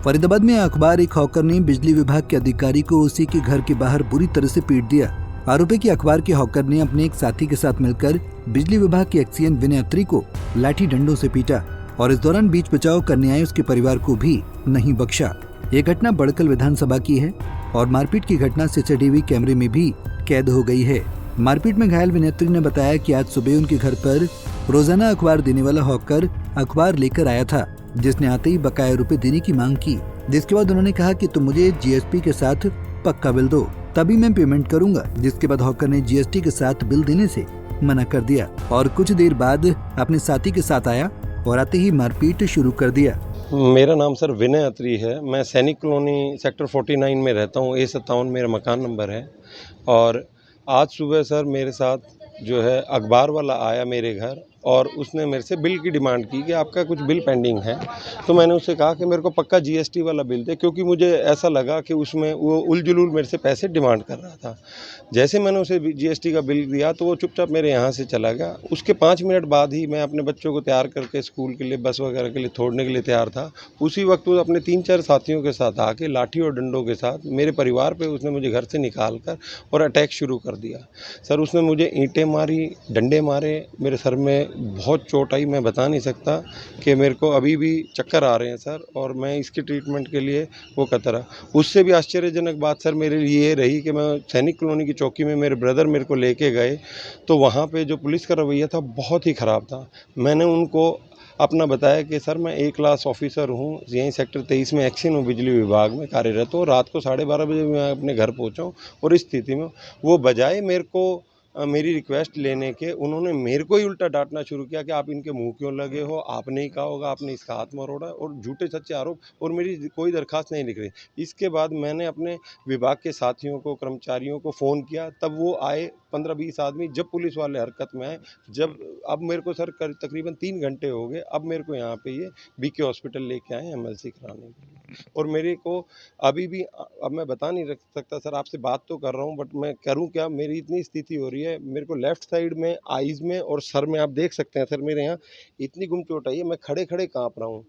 फरीदाबाद में अखबार एक हॉकर ने बिजली विभाग के अधिकारी को उसी के घर के बाहर बुरी तरह से पीट दिया। आरोपी की अखबार के हॉकर ने अपने एक साथी के साथ मिलकर बिजली विभाग के एक्सीएन विनय अत्री को लाठी डंडों से पीटा और इस दौरान बीच बचाव करने आए उसके परिवार को भी नहीं बख्शा। ये घटना बड़कल विधानसभा की है और मारपीट की घटना सीसीटीवी कैमरे में भी कैद हो गई है। मारपीट में घायल विनय अत्री ने बताया कि आज सुबह उनके घर पर रोजाना अखबार देने वाला हॉकर अखबार लेकर आया था, जिसने आते ही बकाया रुपए देने की मांग की, जिसके बाद उन्होंने कहा कि तुम मुझे जीएसटी के साथ पक्का बिल दो, तभी मैं पेमेंट करूंगा। जिसके बाद हॉकर ने जीएसटी के साथ बिल देने से मना कर दिया और कुछ देर बाद अपने साथी के साथ आया और आते ही मारपीट शुरू कर दिया। मेरा नाम सर विनय अत्री है। मैं सैनिक कॉलोनी सेक्टर 49 में रहता हूँ। A57 मेरा मकान नंबर है। और आज सुबह सर मेरे साथ जो है अखबार वाला आया मेरे घर और उसने मेरे से बिल की डिमांड की कि आपका कुछ बिल पेंडिंग है। तो मैंने उससे कहा कि मेरे को पक्का जीएसटी वाला बिल दे, क्योंकि मुझे ऐसा लगा कि उसमें वो उलझुल मेरे से पैसे डिमांड कर रहा था। जैसे मैंने उसे जीएसटी का बिल दिया तो वो चुपचाप मेरे यहाँ से चला गया। उसके 5 मिनट बाद ही मैं अपने बच्चों को तैयार करके स्कूल के लिए, बस वगैरह के लिए छोड़ने के लिए तैयार था। उसी वक्त वो अपने 3-4 साथियों के साथ आके लाठी और डंडों के साथ मेरे परिवार पर उसने मुझे घर से निकाल कर और अटैक शुरू कर दिया। सर उसने मुझे ईंटें मारी, डंडे मारे, मेरे सर में बहुत चोट आई। मैं बता नहीं सकता कि मेरे को अभी भी चक्कर आ रहे हैं सर, और मैं इसके ट्रीटमेंट के लिए वो करता रहा। उससे भी आश्चर्यजनक बात सर मेरे लिए ये रही कि मैं सैनिक कॉलोनी की चौकी में मेरे ब्रदर मेरे को लेके गए तो वहाँ पे जो पुलिस का रवैया था बहुत ही ख़राब था। मैंने उनको अपना बताया कि सर मैं A क्लास ऑफिसर हूँ, यहीं सेक्टर 23 में एक्सीएन हूँ, बिजली विभाग में कार्यरत हूँ। रात को 12:30 बजे मैं अपने घर पहुँचा हूँ और इस स्थिति में वो बजाय मेरे को मेरी रिक्वेस्ट लेने के उन्होंने मेरे को ही उल्टा डांटना शुरू किया कि आप इनके मुंह क्यों लगे हो, आपने ही कहा होगा, आपने इसका हाथ मरोड़ा, और झूठे सच्चे आरोप, और मेरी कोई दरखास्त नहीं लिख रही। इसके बाद मैंने अपने विभाग के साथियों को, कर्मचारियों को फ़ोन किया, तब वो आए 15-20 आदमी। जब पुलिस वाले हरकत में आए, जब अब मेरे को सर तकरीबन 3 घंटे हो गए, अब मेरे को यहाँ पे ये बीके हॉस्पिटल लेके आए MLC कराने के लिए। और मेरे को अभी भी अब मैं बता नहीं रख सकता सर, आपसे बात तो कर रहा हूँ बट मैं करूँ क्या, मेरी इतनी स्थिति हो रही है। मेरे को लेफ्ट साइड में, आईज में और सर में आप देख सकते हैं सर, मेरे यहाँ इतनी गुम चोट आई है, मैं खड़े खड़े काँप रहा हूँ।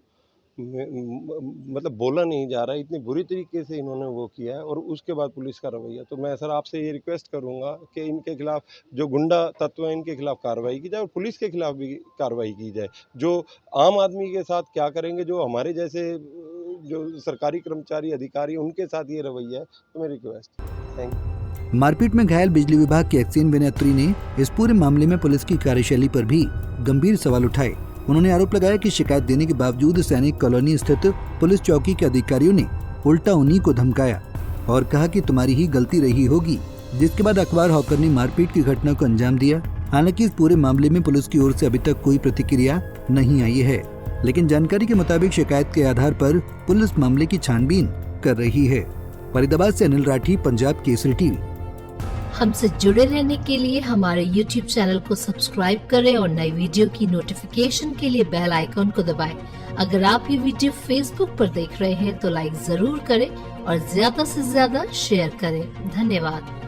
मतलब बोला नहीं जा रहा है, इतनी बुरी तरीके से इन्होंने वो किया है। और उसके बाद पुलिस का रवैया, तो मैं सर आपसे ये रिक्वेस्ट करूंगा कि इनके खिलाफ जो गुंडा तत्व है इनके खिलाफ कार्रवाई की जाए और पुलिस के खिलाफ भी कार्रवाई की जाए। जो आम आदमी के साथ क्या करेंगे, जो हमारे जैसे जो सरकारी कर्मचारी अधिकारी उनके साथ ये रवैया है, तो मेरी रिक्वेस्ट। Thank you. मारपीट में घायल बिजली विभाग के एक्सीएन विनय अत्री ने इस पूरे मामले में पुलिस की कार्यशैली पर भी गंभीर सवाल उठाए। उन्होंने आरोप लगाया कि शिकायत देने के बावजूद सैनिक कॉलोनी स्थित पुलिस चौकी के अधिकारियों ने उल्टा उन्हीं को धमकाया और कहा कि तुम्हारी ही गलती रही होगी। जिसके बाद अखबार हॉकर ने मारपीट की घटना को अंजाम दिया। हालांकि इस पूरे मामले में पुलिस की ओर से अभी तक कोई प्रतिक्रिया नहीं आई है, लेकिन जानकारी के मुताबिक शिकायत के आधार पर पुलिस मामले की छानबीन कर रही है। फरीदाबाद से अनिल राठी, पंजाब केसरी टीवी। हमसे जुड़े रहने के लिए हमारे YouTube चैनल को सब्सक्राइब करें और नई वीडियो की नोटिफिकेशन के लिए बेल आइकॉन को दबाएं। अगर आप ये वीडियो Facebook पर देख रहे हैं तो लाइक जरूर करें और ज्यादा से ज्यादा शेयर करें। धन्यवाद।